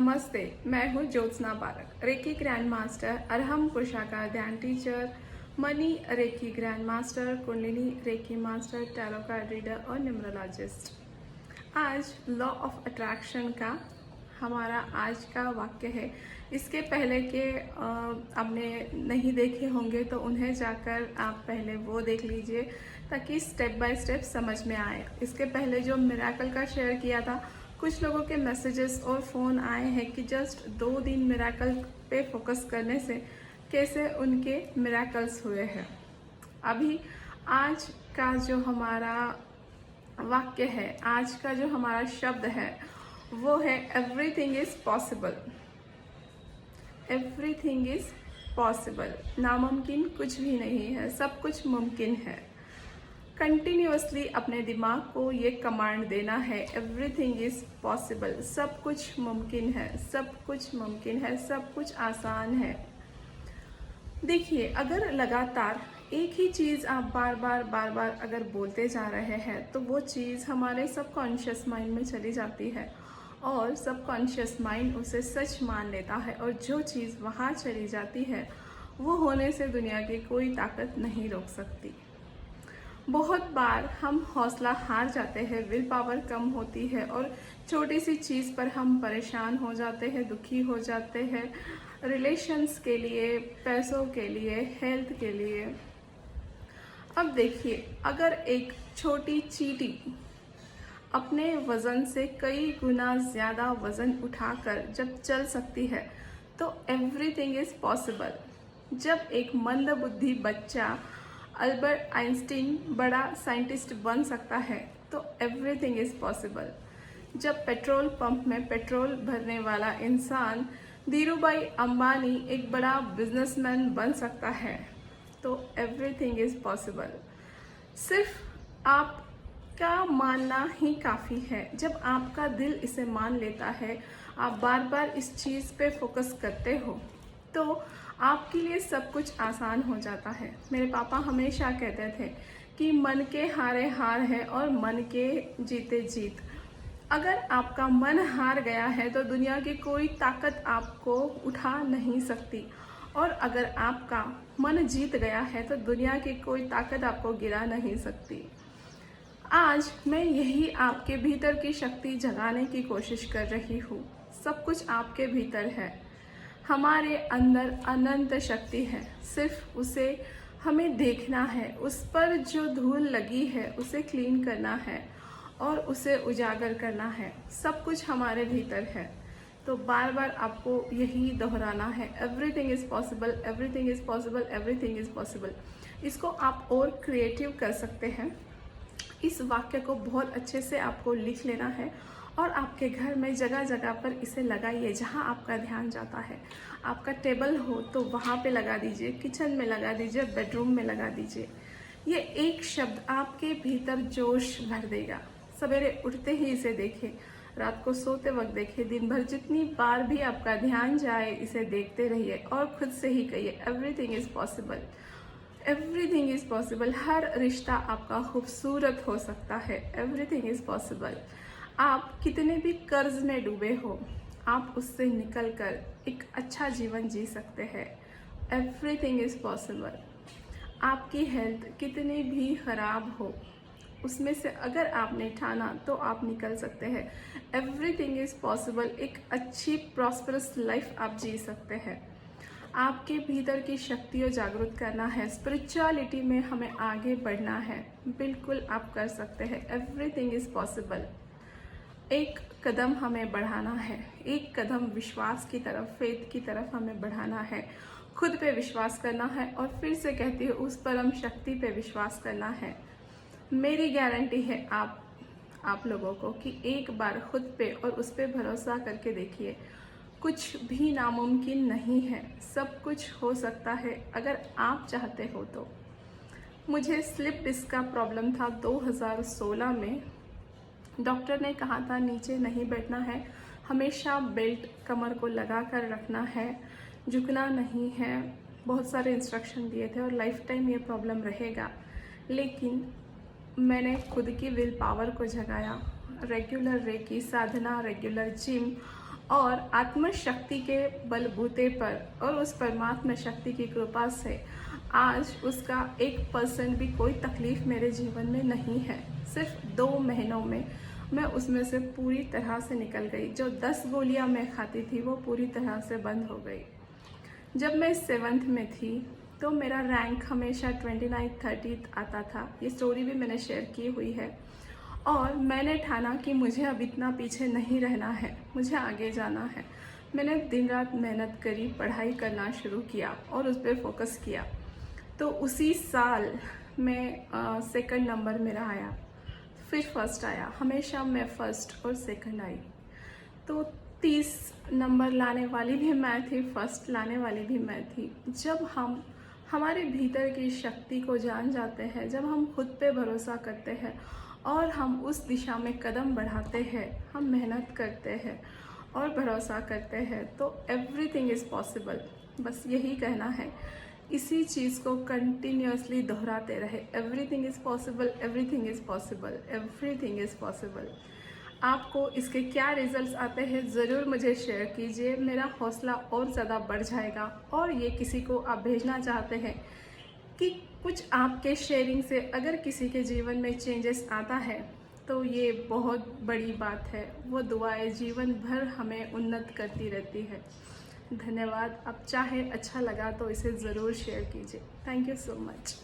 नमस्ते, मैं हूँ Jyotsna Parak, reiki grand master, Arham Purusha का ध्यान teacher, money reiki grand master, Kundalini reiki master, tarot card reader और न्यूमरोलॉजिस्ट। आज लॉ ऑफ अट्रैक्शन का हमारा आज का वाक्य है। इसके पहले के आपने नहीं देखे होंगे तो उन्हें जाकर आप पहले वो देख लीजिए ताकि स्टेप बाय स्टेप समझ में आए। इसके पहले जो मिरेकल का शेयर किया था, कुछ लोगों के मैसेजेस और फ़ोन आए हैं कि जस्ट 2 दिन मिरेकल पे फोकस करने से कैसे उनके मिरेकल्स हुए हैं। अभी आज का जो हमारा वाक्य है, आज का जो हमारा शब्द है वो है everything is possible. Everything is possible, नामुमकिन कुछ भी नहीं है, सब कुछ मुमकिन है। कंटिन्यूअसली अपने दिमाग को ये कमांड देना है, एवरीथिंग इज पॉसिबल, सब कुछ मुमकिन है, सब कुछ मुमकिन है, सब कुछ आसान है। देखिए, अगर लगातार एक ही चीज़ आप बार बार अगर बोलते जा रहे हैं तो वो चीज़ हमारे सबकॉन्शियस माइंड में चली जाती है और सबकॉन्शियस माइंड उसे सच मान लेता है, और जो चीज़ वहाँ चली जाती है वो होने से दुनिया की कोई ताकत नहीं रोक सकती। बहुत बार हम हौसला हार जाते हैं, विल पावर कम होती है और छोटी सी चीज़ पर हम परेशान हो जाते हैं, दुखी हो जाते हैं, रिलेशंस के लिए, पैसों के लिए, हेल्थ के लिए। अब देखिए, अगर एक छोटी चींटी अपने वज़न से कई गुना ज़्यादा वज़न उठाकर जब चल सकती है तो एवरीथिंग इज़ पॉसिबल। जब एक मंदबुद्धि बच्चा अल्बर्ट आइंस्टीन बड़ा साइंटिस्ट बन सकता है तो एवरीथिंग इज़ पॉसिबल। जब पेट्रोल पंप में पेट्रोल भरने वाला इंसान धीरूभाई अंबानी एक बड़ा बिजनेसमैन बन सकता है तो एवरीथिंग इज़ पॉसिबल। सिर्फ आपका मानना ही काफ़ी है। जब आपका दिल इसे मान लेता है, आप बार बार इस चीज़ पे फोकस करते हो तो आपके लिए सब कुछ आसान हो जाता है। मेरे पापा हमेशा कहते थे कि मन के हारे हार है और मन के जीते जीत। अगर आपका मन हार गया है तो दुनिया की कोई ताकत आपको उठा नहीं सकती, और अगर आपका मन जीत गया है तो दुनिया की कोई ताकत आपको गिरा नहीं सकती। आज मैं यही आपके भीतर की शक्ति जगाने की कोशिश कर रही हूँ। सब कुछ आपके भीतर है, हमारे अंदर अनंत शक्ति है, सिर्फ उसे हमें देखना है, उस पर जो धूल लगी है उसे क्लीन करना है और उसे उजागर करना है। सब कुछ हमारे भीतर है, तो बार बार आपको यही दोहराना है, everything is possible, everything is possible, everything is possible. इसको आप और क्रिएटिव कर सकते हैं। इस वाक्य को बहुत अच्छे से आपको लिख लेना है और आपके घर में जगह जगह पर इसे लगाइए जहाँ आपका ध्यान जाता है। आपका टेबल हो तो वहाँ पे लगा दीजिए, किचन में लगा दीजिए, बेडरूम में लगा दीजिए। ये एक शब्द आपके भीतर जोश भर देगा। सवेरे उठते ही इसे देखें, रात को सोते वक्त देखें, दिन भर जितनी बार भी आपका ध्यान जाए इसे देखते रहिए और खुद से ही कहिए, everything is possible, everything is possible. हर रिश्ता आपका खूबसूरत हो सकता है, एवरीथिंग इज़ पॉसिबल। आप कितने भी कर्ज में डूबे हो, आप उससे निकलकर एक अच्छा जीवन जी सकते हैं, एवरीथिंग इज़ पॉसिबल। आपकी हेल्थ कितनी भी खराब हो, उसमें से अगर आपने ठाना तो आप निकल सकते हैं, एवरीथिंग इज़ पॉसिबल। एक अच्छी प्रॉस्परस लाइफ आप जी सकते हैं। आपके भीतर की शक्ति को जागरूक करना है, स्पिरिचुअलिटी में हमें आगे बढ़ना है, बिल्कुल आप कर सकते हैं, एवरीथिंग इज़ पॉसिबल। एक कदम हमें बढ़ाना है, एक कदम विश्वास की तरफ, फेथ की तरफ हमें बढ़ाना है। खुद पे विश्वास करना है और फिर से कहती हूँ, उस परम शक्ति पे विश्वास करना है। मेरी गारंटी है आप लोगों को कि एक बार खुद पे और उस पे भरोसा करके देखिए, कुछ भी नामुमकिन नहीं है, सब कुछ हो सकता है अगर आप चाहते हो तो। मुझे स्लिप डिस्क का प्रॉब्लम था 2016 में। डॉक्टर ने कहा था नीचे नहीं बैठना है, हमेशा बेल्ट कमर को लगा कर रखना है, झुकना नहीं है, बहुत सारे इंस्ट्रक्शन दिए थे और लाइफ टाइम ये प्रॉब्लम रहेगा। लेकिन मैंने खुद की विल पावर को जगाया, रेगुलर रेकी साधना, रेगुलर जिम और आत्मशक्ति के बलबूते पर और उस परमात्मा शक्ति की कृपा से आज उसका 1% भी कोई तकलीफ मेरे जीवन में नहीं है। सिर्फ 2 महीनों में मैं उसमें से पूरी तरह से निकल गई। जो 10 गोलियां मैं खाती थी वो पूरी तरह से बंद हो गई। जब मैं 7th में थी तो मेरा रैंक हमेशा 29-30 आता था। ये स्टोरी भी मैंने शेयर की हुई है। और मैंने ठाना कि मुझे अब इतना पीछे नहीं रहना है, मुझे आगे जाना है। मैंने दिन रात मेहनत करी, पढ़ाई करना शुरू किया और उस पर फोकस किया। तो उसी साल मैं 2nd नंबर मेरा आया, फिर फर्स्ट आया। हमेशा मैं फर्स्ट और 2nd आई। तो 30 नंबर लाने वाली भी मैं थी, फर्स्ट लाने वाली भी मैं थी। जब हम हमारे भीतर की शक्ति को जान जाते हैं, जब हम खुद पे भरोसा करते हैं और हम उस दिशा में कदम बढ़ाते हैं, हम मेहनत करते हैं और भरोसा करते हैं, तो एवरीथिंग इज़ पॉसिबल। बस यही कहना है, इसी चीज़ को कंटिन्यूअसली दोहराते रहे। Everything is possible, everything is possible, everything is possible. आपको इसके क्या रिजल्ट्स आते हैं ज़रूर मुझे शेयर कीजिए, मेरा हौसला और ज़्यादा बढ़ जाएगा। और ये किसी को आप भेजना चाहते हैं कि कुछ आपके शेयरिंग से अगर किसी के जीवन में चेंजेस आता है तो ये बहुत बड़ी बात है। वो दुआएं जीवन भर हमें उन्नत करती रहती है। धन्यवाद। आप चाहे अच्छा लगा तो इसे ज़रूर शेयर कीजिए। Thank you so much.